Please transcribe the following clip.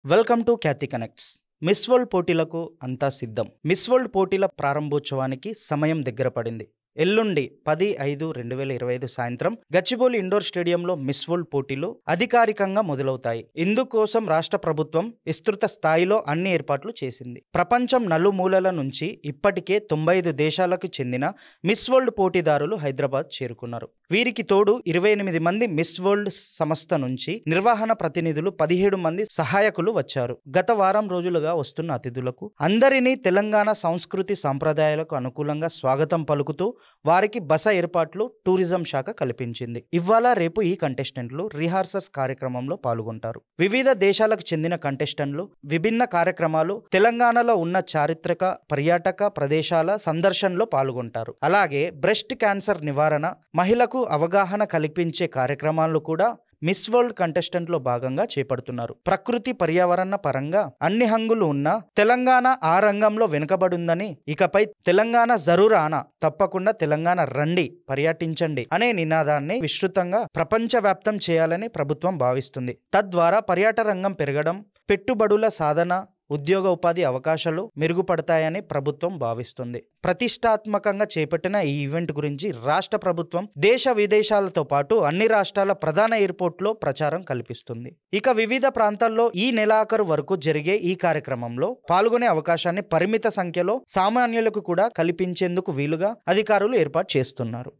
Welcome to Khyati connects. Miss world పోటీలకు అంతా సిద్ధం. మిస్ వరల్డ్ పోటీల ప్రారంభోత్సవానికి సమయం దగ్గర పడింది. ఎల్లుండి 10/5/2025 సాయంత్రం గచ్చిబౌలి ఇండోర్ స్టేడియంలో మిస్ వరల్డ్ పోటీలు అధికారికంగా మొదలవుతాయి. ఇందుకోసం రాష్ట్ర ప్రభుత్వం విస్తృత స్థాయిలో అన్ని ఏర్పాట్లు చేసింది. ప్రపంచం నలుమూలల నుంచి ఇప్పటికే 95 దేశాలకు చెందిన మిస్ వరల్డ్ పోటీదారులు హైదరాబాద్ చేరుకున్నారు. వీరికి తోడు 28 మంది మిస్ వరల్డ్ సంస్థ నుంచి నిర్వహణ ప్రతినిధులు, 17 మంది సహాయకులు వచ్చారు. గత వారం రోజులుగా వస్తున్న అతిథులకు అందరినీ తెలంగాణ సంస్కృతి సంప్రదాయాలకు అనుకూలంగా స్వాగతం పలుకుతూ వారికి బస ఏర్పాట్లు టూరిజం శాఖ కల్పించింది. ఇవాళ రేపు ఈ కంటెస్టెంట్లు రిహార్సల్స్ కార్యక్రమంలో పాల్గొంటారు. వివిధ దేశాలకు చెందిన కంటెస్టెంట్లు విభిన్న కార్యక్రమాలు, తెలంగాణలో ఉన్న చారిత్రక పర్యాటక ప్రదేశాల సందర్శనలో పాల్గొంటారు. అలాగే బ్రెస్ట్ క్యాన్సర్ నివారణ, మహిళకు అవగాహన కల్పించే కార్యక్రమాలు కూడా మిస్ వరల్డ్ కంటెస్టెంట్ లో భాగంగా చేపడుతున్నారు. ప్రకృతి పర్యావరణ పరంగా అన్ని హంగులు ఉన్న తెలంగాణ ఆ రంగంలో వెనుకబడిందని, ఇకపై తెలంగాణ జరూర్ ఆనా, తప్పకుండా తెలంగాణ రండి, పర్యటించండి అనే నినాదాన్ని విస్తృతంగా ప్రపంచవ్యాప్తం చేయాలని ప్రభుత్వం భావిస్తుంది. తద్వారా పర్యాటక రంగం పెరగడం, పెట్టుబడుల సాధన, ఉద్యోగ ఉపాధి అవకాశాలు మెరుగుపడతాయని ప్రభుత్వం భావిస్తుంది. ప్రతిష్టాత్మకంగా చేపట్టిన ఈ ఈవెంట్ గురించి రాష్ట్ర ప్రభుత్వం దేశ విదేశాలతో పాటు అన్ని రాష్ట్రాల ప్రధాన ఎయిర్పోర్ట్లో ప్రచారం కల్పిస్తుంది. ఇక వివిధ ప్రాంతాల్లో ఈ నెలాఖరు వరకు జరిగే ఈ కార్యక్రమంలో పాల్గొనే అవకాశాన్ని పరిమిత సంఖ్యలో సామాన్యులకు కూడా కల్పించేందుకు వీలుగా అధికారులు ఏర్పాటు చేస్తున్నారు.